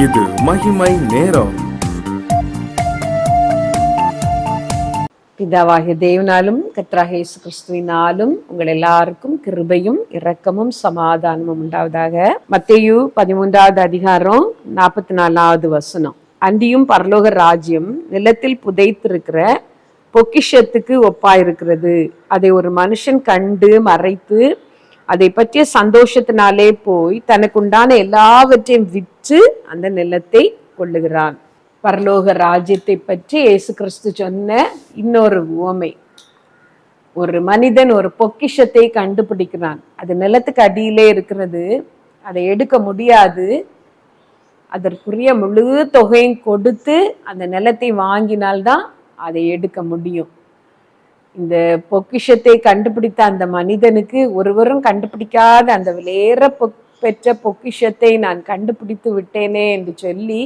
இது மகிமை நேரம். பிதாவாகிய தேவனாலும் கர்த்தராகிய இயேசு கிறிஸ்துவினாலும் உங்கள் எல்லாருக்கும் கிருபையும் இரக்கமும் சமாதானமும் உண்டாவதாக. மத்தேயு 13வது அதிகாரம் 44வது வசனம். அன்றியும் பரலோக ராஜ்யம் நிலத்தில் புதைத்திருக்கிற பொக்கிஷத்துக்கு ஒப்பாயிருக்கிறது. அதை ஒரு மனுஷன் கண்டு மறைத்து அதை பற்றிய சந்தோஷத்தினாலே போய் தனக்குண்டான எல்லாவற்றையும் விற்று அந்த நிலத்தை கொள்ளுகிறான். பரலோக ராஜ்யத்தை பற்றி இயேசு கிறிஸ்து சொன்ன இன்னொரு உவமை. ஒரு மனிதன் ஒரு பொக்கிஷத்தை கண்டுபிடிக்கிறான். அது நிலத்துக்கு அடியிலே இருக்கிறது, அதை எடுக்க முடியாது. அதற்குரிய முழு தொகையும் கொடுத்து அந்த நிலத்தை வாங்கினால்தான் அதை எடுக்க முடியும். இந்த பொக்கிஷத்தை கண்டுபிடித்த அந்த மனிதனுக்கு ஒருவரும் கண்டுபிடிக்காத அந்த விலையேற பெற்ற பொக்கிஷத்தை நான் கண்டுபிடித்து விட்டேனே என்று சொல்லி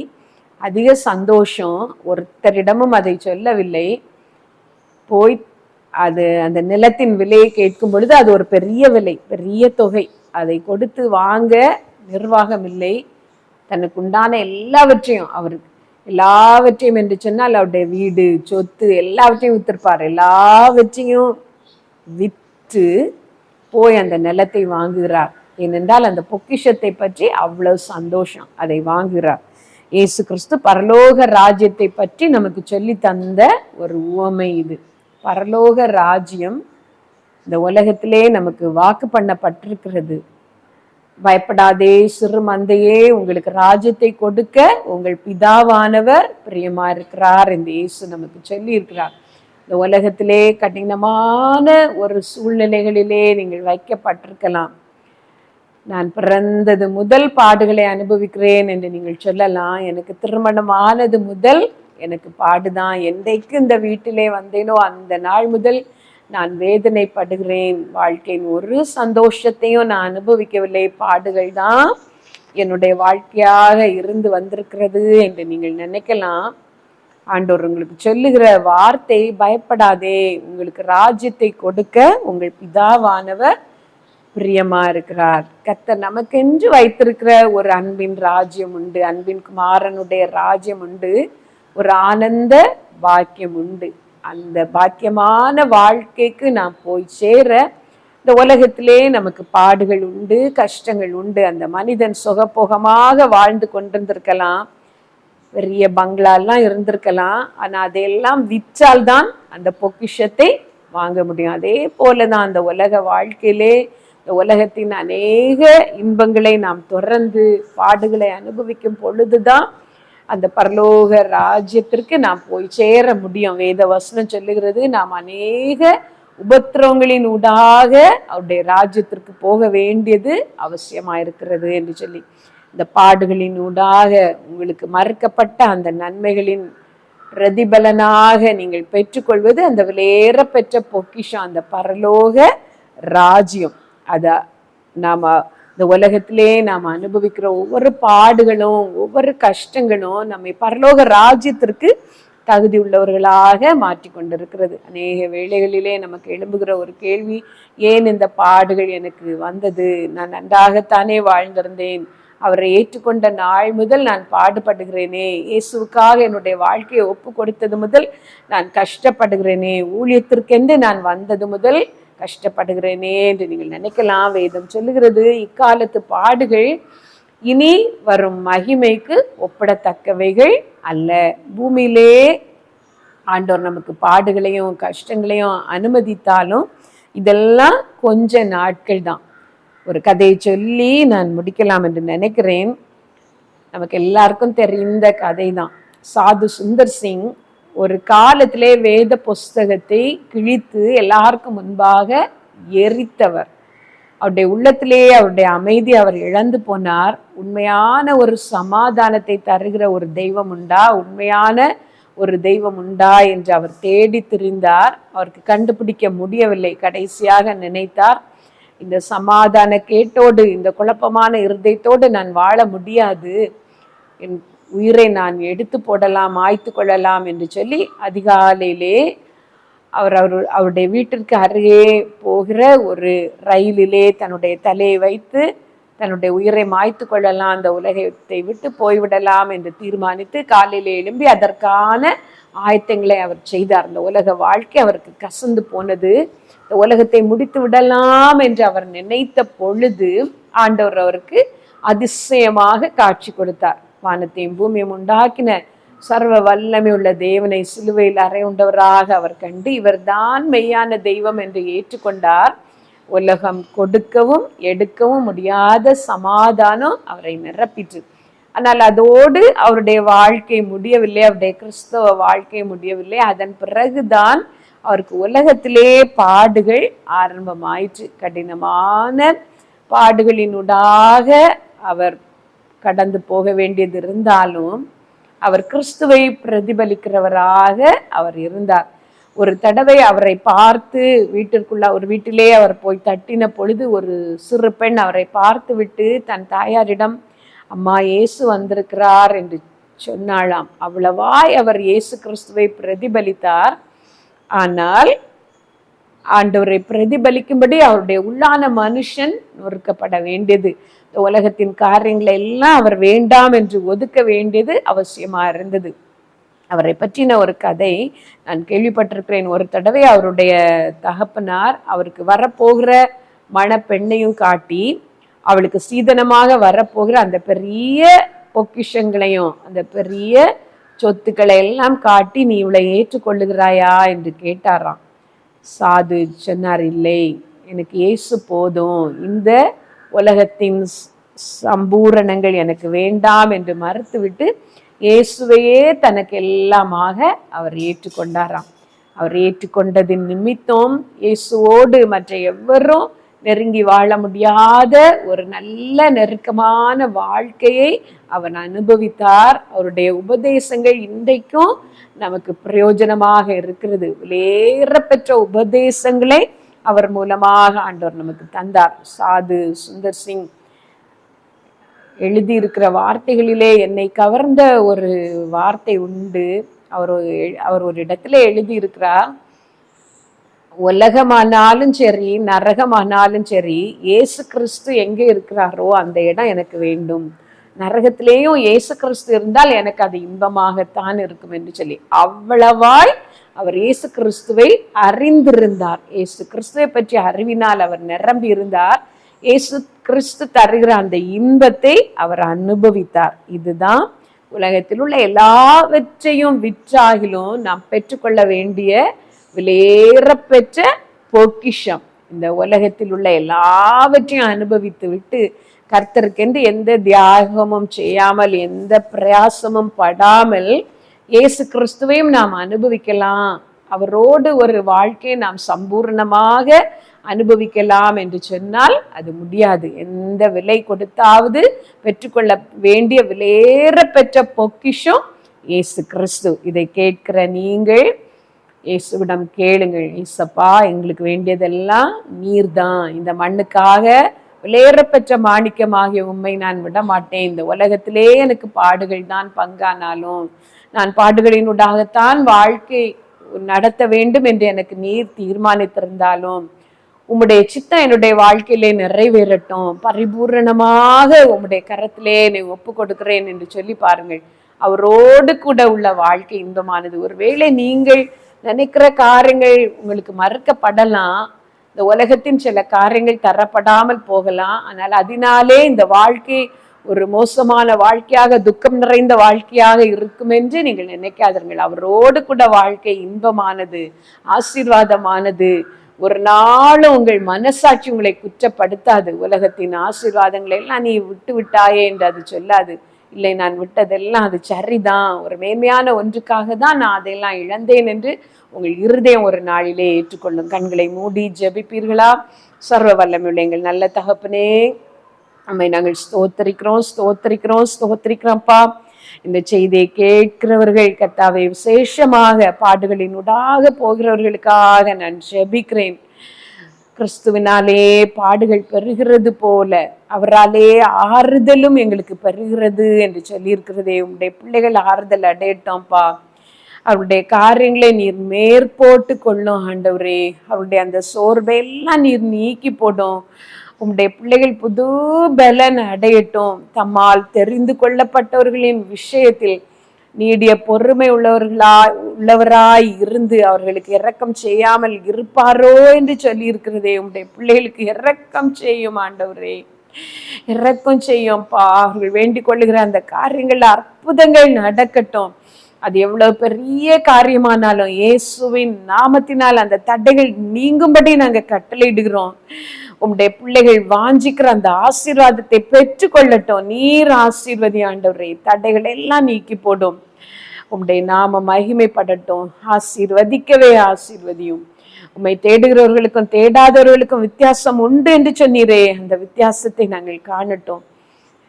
அதிக சந்தோஷம். ஒருத்தரிடமும் அதை சொல்லவில்லை. போய் அந்த நிலத்தின் விலையை கேட்கும் பொழுது அது ஒரு பெரிய விலை, பெரிய தொகை. அதை கொடுத்து வாங்க நிர்வாகம் இல்லை. தனக்கு உண்டான எல்லாவற்றையும் என்று சொன்னால் அவருடைய வீடு சொத்து எல்லாவற்றையும் வித்திருப்பார். எல்லாவற்றையும் விற்று போய் அந்த நிலத்தை வாங்குகிறார். ஏனென்றால் அந்த பொக்கிஷத்தை பற்றி அவ்வளவு சந்தோஷம், அதை வாங்குகிறார். இயேசு கிறிஸ்து பரலோக ராஜ்யத்தை பற்றி நமக்கு சொல்லி தந்த ஒரு உவமை இது. பரலோக ராஜ்யம் இந்த உலகத்திலே நமக்கு வாக்கு பண்ணப்பட்டிருக்கிறது. பயப்படாதே சிறு மந்தையே, உங்களுக்கு ராஜ்யத்தை கொடுக்க உங்கள் பிதாவானவர் பிரியமா இருக்கிறார் என்று இயேசு நமக்கு சொல்லி இருக்கிறார். இந்த உலகத்திலே கடினமான ஒரு சூழ்நிலைகளிலே நீங்கள் வைக்கப்பட்டிருக்கலாம். நான் பிறந்தது முதல் பாடுகளை அனுபவிக்கிறேன் என்று நீங்கள் சொல்லலாம். எனக்கு திருமணமானது முதல் எனக்கு பாடுதான். என்றைக்கு இந்த வீட்டிலே வந்தேனோ அந்த நாள் முதல் நான் வேதனைப்படுகிறேன். வாழ்க்கையின் ஒரு சந்தோஷத்தையும் நான் அனுபவிக்கவில்லை. பாடுகள் தான் என்னுடைய வாழ்க்கையாக இருந்து வந்திருக்கிறது என்று நீங்கள் நினைக்கலாம். ஆண்டவர் உங்களுக்கு சொல்லுகிற வார்த்தை, பயப்படாதே, உங்களுக்கு ராஜ்யத்தை கொடுக்க உங்கள் பிதாவானவர் பிரியமா இருக்கிறார். கர்த்தர் நமக்கென்று வைத்திருக்கிற ஒரு அன்பின் ராஜ்யம் உண்டு, அன்பின் குமாரனுடைய ராஜ்யம் உண்டு, ஒரு ஆனந்த பாக்கியம் உண்டு. அந்த பாக்கியமான வாழ்க்கைக்கு நாம் போய் சேர இந்த உலகத்திலே நமக்கு பாடுகள் உண்டு, கஷ்டங்கள் உண்டு. அந்த மனிதன் சுகபோகமாக வாழ்ந்து கொண்டிருந்திருக்கலாம், பெரிய பங்களாலாம் இருந்திருக்கலாம். ஆனால் அதையெல்லாம் விற்றால்தான் அந்த பொக்கிஷத்தை வாங்க முடியும். அதே போலதான் அந்த உலக வாழ்க்கையிலே இந்த உலகத்தின் அநேக இன்பங்களை நாம் தொடர்ந்து பாடுகளை அனுபவிக்கும் பொழுதுதான் அந்த பரலோக ராஜ்யத்திற்கு நாம் போய் சேர முடியும். வேத வசனம் சொல்லுகிறது, நாம் அநேக உபத்திரவங்களின் ஊடாக அவருடைய ராஜ்யத்திற்கு போக வேண்டியது அவசியமாயிருக்கிறது என்று சொல்லி, இந்த பாடுகளின் ஊடாக உங்களுக்கு மறுக்கப்பட்ட அந்த நன்மைகளின் பிரதிபலனாக நீங்கள் பெற்றுக்கொள்வது அந்த விலையேற பெற்ற பொக்கிஷம், அந்த பரலோக ராஜ்யம். அத நாம இந்த உலகத்திலே நாம் அனுபவிக்கிற ஒவ்வொரு பாடுகளும் ஒவ்வொரு கஷ்டங்களும் நம்மை பரலோக ராஜ்யத்திற்கு தகுதி உள்ளவர்களாக மாற்றி கொண்டிருக்கிறது. அநேக வேளைகளிலே நமக்கு எழும்புகிற ஒரு கேள்வி, ஏன் இந்த பாடுகள் எனக்கு வந்தது? நான் நன்றாகத்தானே வாழ்ந்திருந்தேன். அவரை ஏற்றுக்கொண்ட நாள் முதல் நான் பாடுபடுகிறேனே, இயேசுவுக்காக என்னுடைய வாழ்க்கையை ஒப்பு கொடுத்தது முதல் நான் கஷ்டப்படுகிறேனே, ஊழியத்திற்கென்று நான் வந்தது முதல் கஷ்டப்படுகிறேனே என்று நீங்கள் நினைக்கலாம். வேதம் சொல்லுகிறது, இக்காலத்து பாடுகள் இனி வரும் மகிமைக்கு ஒப்பிடத்தக்கவைகள் அல்ல. பூமியிலே ஆண்டவர் நமக்கு பாடுகளையும் கஷ்டங்களையும் அனுமதித்தாலும் இதெல்லாம் கொஞ்ச நாட்கள் தான். ஒரு கதையை சொல்லி நான் முடிக்கலாம் என்று நினைக்கிறேன். நமக்கு எல்லாருக்கும் தெரிந்த கதை தான். சாது சுந்தர் சிங் ஒரு காலத்திலே வேத புஸ்தகத்தை கிழித்து எல்லாருக்கும் முன்பாக எரித்தவர். அவருடைய உள்ளத்திலே அவருடைய அமைதி அவர் இழந்து போனார். உண்மையான ஒரு சமாதானத்தை தருகிற ஒரு தெய்வம் உண்டா, உண்மையான ஒரு தெய்வம் உண்டா என்று அவர் தேடி திரிந்தார். அவருக்கு கண்டுபிடிக்க முடியவில்லை. கடைசியாக நினைத்தார், இந்த சமாதான கேட்டோடு இந்த குழப்பமான இருதயத்தோடு நான் வாழ முடியாது, என் உயிரை நான் எடுத்து போடலாம், மாய்த்து கொள்ளலாம் என்று சொல்லி அதிகாலையிலே அவருடைய வீட்டிற்கு அருகே போகிற ஒரு ரயிலிலே தன்னுடைய தலையை வைத்து தன்னுடைய உயிரை மாய்த்து கொள்ளலாம், அந்த உலகத்தை விட்டு போய்விடலாம் என்று தீர்மானித்து காலையில் எழும்பி அதற்கான ஆயத்தங்களை அவர் செய்தார். அந்த உலக வாழ்க்கை அவருக்கு கசந்து போனது. இந்த உலகத்தை முடித்து விடலாம் என்று அவர் நினைத்த பொழுது ஆண்டவர் அவருக்கு அதிசயமாக காட்சி கொடுத்தார். வானத்தையும் பூமியும் உண்டாக்கின சர்வ வல்லமை உள்ள தேவனை சிலுவையில் அறையுண்டவராக அவர் கண்டு இவர்தான் மெய்யான தெய்வம் என்று ஏற்றுக்கொண்டார். உலகம் கொடுக்கவும் எடுக்கவும் முடியாத சமாதானம் அவரை நிரப்பிற்று. ஆனால் அதோடு அவருடைய வாழ்க்கை முடியவில்லை, அவருடைய கிறிஸ்தவ வாழ்க்கை முடியவில்லை. அதன் பிறகுதான் அவருக்கு உலகத்திலே பாடுகள் ஆரம்பமாயிற்று. கடினமான பாடுகளினூடாக அவர் கடந்து போக வேண்டியது இருந்தாலும் அவர் கிறிஸ்துவை பிரதிபலிக்கிறவராக அவர் இருந்தார். ஒரு தடவை அவரை பார்த்து ஒரு வீட்டிலே அவர் போய் தட்டின பொழுது ஒரு சிறு பெண் அவரை பார்த்து விட்டு தன் தாயாரிடம், அம்மா இயேசு வந்திருக்கிறார் என்று சொன்னாளாம். அவ்வளவாய் அவர் இயேசு கிறிஸ்துவை பிரதிபலித்தார். ஆனால் ஆண்டவரை பிரதிபலிக்கும்படி அவருடைய உள்ளான மனுஷன் நொறுக்கப்பட வேண்டியது, உலகத்தின் காரியங்களை எல்லாம் அவர் வேண்டாம் என்று ஒதுக்க வேண்டியது அவசியமா இருந்தது. அவரை பற்றின ஒரு கதை நான் கேள்விப்பட்டிருக்கிறேன். ஒரு தடவை அவருடைய தகப்பனார் அவருக்கு வரப்போகிற மணப்பெண்ணையும் காட்டி அவளுக்கு சீதனமாக வரப்போகிற அந்த பெரிய பொக்கிஷங்களையும் அந்த பெரிய சொத்துக்களை எல்லாம் காட்டி, நீ இவளை ஏற்றுக்கொள்ளுகிறாயா என்று கேட்டாராம். சாது சொன்னார், இல்லை, எனக்கு இயேசு போதும், இந்த உலகத்தின் சம்பூரணங்கள் எனக்கு வேண்டாம் என்று மறுத்துவிட்டு இயேசுவையே தனக்கு எல்லாமாக அவர் ஏற்றுக்கொண்டாராம். அவர் ஏற்றுக்கொண்டதின் நிமித்தம் இயேசுவோடு மற்ற எவரும் நெருங்கி வாழ முடியாத ஒரு நல்ல நெருக்கமான வாழ்க்கையை அவர் அனுபவித்தார். அவருடைய உபதேசங்கள் இன்றைக்கும் நமக்கு பிரயோஜனமாக இருக்கிறது. விலையேறப்பெற்ற உபதேசங்களை அவர் மூலமாக ஆண்டவர் நமக்கு தந்தார். சாது சுந்தர் சிங் எழுதியிருக்கிற வார்த்தைகளிலே என்னை கவர்ந்த ஒரு வார்த்தை உண்டு. அவர் ஒரு இடத்துல எழுதியிருக்கிறார், உலகமானாலும் சரி நரகமானாலும் சரி இயேசு கிறிஸ்து எங்கே இருக்கிறாரோ அந்த இடம் எனக்கு வேண்டும். நரகத்திலேயும் இயேசு கிறிஸ்து இருந்தால் எனக்கு அது இன்பமாகத்தான் இருக்கும் என்று சொல்லி அவ்வளவாய் அவர் இயேசு கிறிஸ்துவை அறிந்திருந்தார். இயேசு கிறிஸ்துவை பற்றி அறிவினால் அவர் நிரம்பி இருந்தார். இயேசு கிறிஸ்து தருகிற அந்த இன்பத்தை அவர் அனுபவித்தார். இதுதான் உலகத்தில் உள்ள எல்லாவற்றையும் விற்றாகிலும் நாம் பெற்றுக்கொள்ள வேண்டிய விலையேறப்பெற்ற பொக்கிஷம். இந்த உலகத்தில் உள்ள எல்லாவற்றையும் அனுபவித்து விட்டு கர்த்தருக்கென்று எந்த தியாகமும் செய்யாமல் எந்த பிரயாசமும் படாமல் இயேசு கிறிஸ்துவையும் நாம் அனுபவிக்கலாம், அவரோடு ஒரு வாழ்க்கையை நாம் சம்பூர்ணமாக அனுபவிக்கலாம் என்று சொன்னால் அது முடியாது. எந்த விலை கொடுத்தாவது பெற்றுக்கொள்ள வேண்டிய விலையேற பெற்ற பொக்கிஷம் இயேசு கிறிஸ்து. இதை கேட்கிற நீங்கள் இயேசுவிடம் கேளுங்கள், இயேசப்பா எங்களுக்கு வேண்டியதெல்லாம் நீர்தான், இந்த மண்ணுக்காக விலையேறப்பெற்ற மாணிக்கமாகிய உண்மை நான் விட மாட்டேன். இந்த உலகத்திலே எனக்கு பாடுகள் தான் பங்கானாலும் நான் பாடுகளினூடாகத்தான் வாழ்க்கை நடத்த வேண்டும் என்று எனக்கு நீர் தீர்மானித்திருந்தாலும் உம்முடைய சித்தம் என்னுடைய வாழ்க்கையிலே நிறைவேறட்டும், பரிபூரணமாக உம்முடைய கரத்திலே என்னை ஒப்பு கொடுக்கிறேன் என்று சொல்லி பாருங்கள். அவரோடு கூட உள்ள வாழ்க்கை இன்பமானது. ஒருவேளை நீங்கள் நினைக்கிற காரியங்கள் உங்களுக்கு மறுக்கப்படலாம், இந்த உலகத்தின் சில காரியங்கள் தரப்படாமல் போகலாம், ஆனால் அதனாலே இந்த வாழ்க்கை ஒரு மோசமான வாழ்க்கையாக துக்கம் நிறைந்த வாழ்க்கையாக இருக்கும் என்று நீங்கள் நினைக்காதீர்கள். அவரோடு கூட வாழ்க்கை இன்பமானது, ஆசீர்வாதமானது. ஒரு நாளும் உங்கள் மனசாட்சி உங்களை குற்றப்படுத்தாது. உலகத்தின் ஆசீர்வாதங்களை எல்லாம் நீ விட்டு விட்டாயே என்று அது சொல்லாது. இல்லை, நான் விட்டதெல்லாம் அது சரிதான், ஒரு மேன்மையான ஒன்றுக்காக தான் நான் அதையெல்லாம் இழந்தேன் என்று உங்கள் இருதயம் ஒரு நாளிலே ஏற்றுக்கொள்ளும். கண்களை மூடி ஜெபிப்பீர்களா? சர்வ வல்லமையுள்ள எங்கள் நல்ல தகப்பனே, நம்மை நாங்கள் ஸ்தோத்தரிக்கிறோம்ப்பா. இந்த செய்தியை கேட்கிறவர்கள் கர்த்தாவே, விசேஷமாக பாடுகளினூடாக போகிறவர்களுக்காக நான் ஜெபிக்கிறேன். கிறிஸ்துவினாலே பாடுகள் பெறுகிறது போல அவராலே ஆறுதலும் எங்களுக்கு பெறுகிறது என்று சொல்லியிருக்கிறதே. உங்களுடைய பிள்ளைகள் ஆறுதல் அடையட்டோம்ப்பா. அவருடைய காரியங்களை நீர் மேற்போட்டு கொள்ளும் ஆண்டவரே. அவருடைய அந்த சோர்வை எல்லாம் நீர் நீக்கி போடும். உம்முடைய பிள்ளைகள் புது பலன் அடையட்டும். தம்மால் தெரிந்து கொள்ளப்பட்டவர்களின் விஷயத்தில் நீடிய பொறுமை உள்ளவராய் இருந்து அவர்களுக்கு இரக்கம் செய்யாமல் இருப்பாரோ என்று சொல்லி இருக்கிறதே. உம்முடைய பிள்ளைகளுக்கு இரக்கம் செய்யும் ஆண்டவரே, இரக்கம் செய்யும்பா. அவர்கள் வேண்டிக் கொள்ளுகிற அந்த காரியங்கள்ல அற்புதங்கள் நடக்கட்டும். அது எவ்வளவு பெரிய காரியமானாலும் இயேசுவின் நாமத்தினால் அந்த தடைகள் நீங்கும்படி நாங்க கட்டளையிடுகிறோம். உம்முடைய பிள்ளைகள் வாஞ்சிக்கிற அந்த ஆசீர்வாதத்தை பெற்று கொள்ளட்டும். நீர் ஆசீர்வதி ஆண்டவரே. தடைகள் எல்லாம் நீக்கி போடும். உம்முடைய நாம மகிமைப்படட்டும். ஆசீர்வதிக்கவே ஆசீர்வதியும். உம்மை தேடுகிறவர்களுக்கும் தேடாதவர்களுக்கும் வித்தியாசம் உண்டு என்று சொன்னீரே, அந்த வித்தியாசத்தை நாங்கள் காணட்டும்.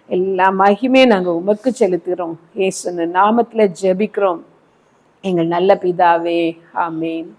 எல்லா மகிமே நாங்கள் உமக்கு செலுத்துகிறோம். இயேசுவின் நாமத்துல ஜெபிக்கிறோம் எங்கள் நல்ல பிதாவே. ஆமேன்.